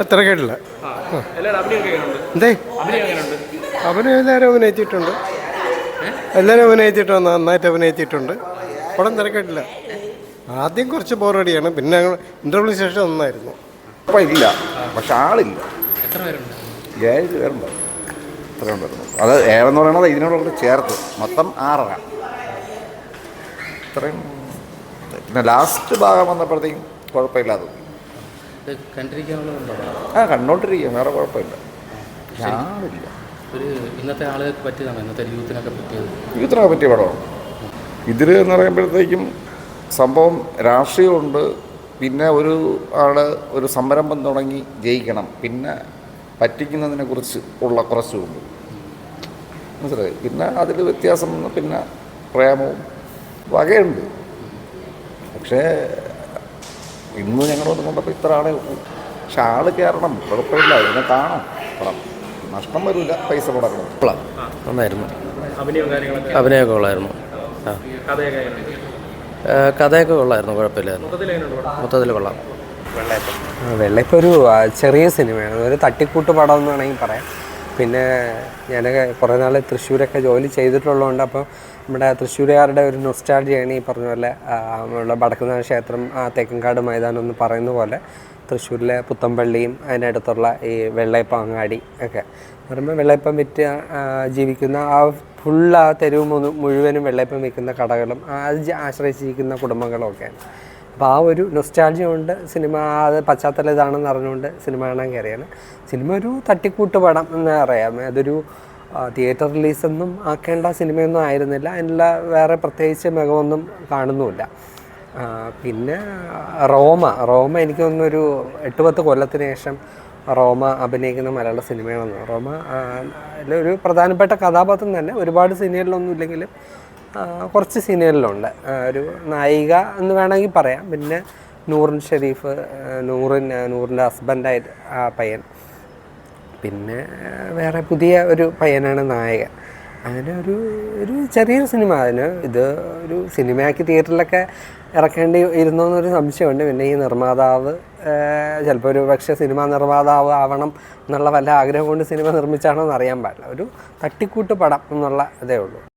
അത്ര കേട്ടില്ല. എന്തേ അഭിനയം എല്ലാവരും അഭിനയിച്ചിട്ടുണ്ട്. എല്ലാവരും അഭിനയിച്ചിട്ടുണ്ട്, നന്നായിട്ട് അഭിനയിച്ചിട്ടുണ്ട്. പടം തിരക്കേട്ടില്ല. ആദ്യം കുറച്ച് ബോറടിയാണ്, പിന്നെ ഇൻ്റർവ്യൂവിന് ശേഷം നന്നായിരുന്നു. അപ്പം ഇല്ല, പക്ഷെ ആളില്ല. 7 പേരുണ്ട്. ഇത്രയും വരുന്നു. അത് 7 എന്ന് പറയുന്നത് ഇതിനോട് ചേർത്ത് മൊത്തം 6. ഇത്രയും. പിന്നെ ലാസ്റ്റ് ഭാഗം വന്നപ്പോഴത്തേക്കും കുഴപ്പമില്ലാതെ കണ്ടോണ്ടിരിക്കുക, വേറെ കുഴപ്പമില്ല. ആളില്ല. ഇന്നത്തെ ആളുകൾക്ക് പറ്റിയതാണ്, ഇന്നത്തെ യൂത്തിനൊക്കെ പറ്റിയ പടമാണ് ഇതിൽ എന്ന് പറയുമ്പോഴത്തേക്കും. സംഭവം രാഷ്ട്രീയമുണ്ട്, പിന്നെ ഒരു ആൾ ഒരു സംരംഭം തുടങ്ങി ജയിക്കണം, പിന്നെ പറ്റിക്കുന്നതിനെ കുറിച്ച് ഉള്ള കുറച്ചുമുണ്ട്, മനസ്സിലായി. പിന്നെ അതിൽ വ്യത്യാസം വന്ന് പിന്നെ പ്രേമവും വകയുണ്ട്. പക്ഷേ ഇന്ന് ഞങ്ങളൊന്നും കൊണ്ടപ്പോൾ ഇത്ര ആളെ ഉള്ളൂ. പക്ഷെ ആൾ കയറണം, കുഴപ്പമില്ല, ഇതിനെ കാണാം. പടം നഷ്ടം വരില്ല, പൈസ മുടക്കണം. നന്നായിരുന്നു, അഭിനയമൊക്കെ കൊള്ളായിരുന്നു. കഥയൊക്കെ കൊള്ളായിരുന്നു, കുഴപ്പമില്ലായിരുന്നു. മൊത്തത്തിൽ കൊള്ളാം. വെള്ളയപ്പം ഒരു ചെറിയ സിനിമയാണ്, ഒരു തട്ടിക്കൂട്ട് പടം എന്ന് വേണമെങ്കിൽ പറയാം. പിന്നെ ഞാനൊക്കെ കുറേ നാൾ തൃശ്ശൂരൊക്കെ ജോലി ചെയ്തിട്ടുള്ളതുകൊണ്ട് അപ്പോൾ നമ്മുടെ തൃശ്ശൂരുകാരുടെ ഒരു നൊസ്റ്റാൾജിയാണ് ഈ പറഞ്ഞ പോലെ നമ്മളുടെ വടക്കുന്നാഥ ക്ഷേത്രം, തേക്കൻകാട് മൈതാനം എന്ന് പറയുന്ന പോലെ തൃശ്ശൂരിലെ പുത്തമ്പള്ളിയും അതിനടുത്തുള്ള ഈ വെള്ളയപ്പം അങ്ങാടി ഒക്കെ പറയുമ്പോൾ വെള്ളയപ്പം വിറ്റ് ജീവിക്കുന്ന ആ ഫുള്ള് ആ തെരുവ് മുഴുവനും വെള്ളയപ്പം വിൽക്കുന്ന കടകളും അത് ആശ്രയിച്ചിരിക്കുന്ന കുടുംബങ്ങളും ഒക്കെയാണ്. അപ്പോൾ ആ ഒരു നൊസ്റ്റാൾജി കൊണ്ട് സിനിമ അത് പശ്ചാത്തലം ഇതാണെന്ന് അറിഞ്ഞുകൊണ്ട് സിനിമ കാണാൻ കയറിയാണ്. സിനിമ ഒരു തട്ടിക്കൂട്ട് പടം എന്ന് പറയാം. അതൊരു തിയേറ്റർ റിലീസൊന്നും ആക്കേണ്ട സിനിമയൊന്നും ആയിരുന്നില്ല. അതിനുള്ള വേറെ പ്രത്യേകിച്ച് മികവൊന്നും കാണുന്നുമില്ല. പിന്നെ റോമ എനിക്ക് തോന്നുന്നൊരു 8-10 കൊല്ലത്തിന് ശേഷം റോമ അഭിനയിക്കുന്ന മലയാള സിനിമയാണെന്ന്. റോമ അതിലൊരു പ്രധാനപ്പെട്ട കഥാപാത്രം തന്നെ, ഒരുപാട് സീനിയറിലൊന്നും ഇല്ലെങ്കിലും കുറച്ച് സീനിയറിലുണ്ട്. ഒരു നായിക എന്ന് വേണമെങ്കിൽ പറയാം. പിന്നെ നൂറിൻ ഷെരീഫ്, നൂറിൻ്റെ ഹസ്ബൻഡായിട്ട് ആ പയ്യൻ, പിന്നെ വേറെ പുതിയ ഒരു പയ്യനാണ് നായകൻ. അങ്ങനെ ഒരു ചെറിയൊരു സിനിമ. ഇത് ഒരു സിനിമയാക്കി തിയേറ്ററിലൊക്കെ ഇറക്കേണ്ടി ഇരുന്നോ എന്നൊരു സംശയമുണ്ട്. പിന്നെ ഈ നിർമ്മാതാവ് ചിലപ്പോൾ ഒരു പക്ഷേ സിനിമ നിർമ്മാതാവ് ആവണം എന്നുള്ള വല്ല ആഗ്രഹം കൊണ്ട് സിനിമ നിർമ്മിച്ചാണോ എന്ന് അറിയാൻ പാടില്ല. ഒരു തട്ടിക്കൂട്ട് പടം എന്നുള്ള ഇതേ ഉള്ളൂ.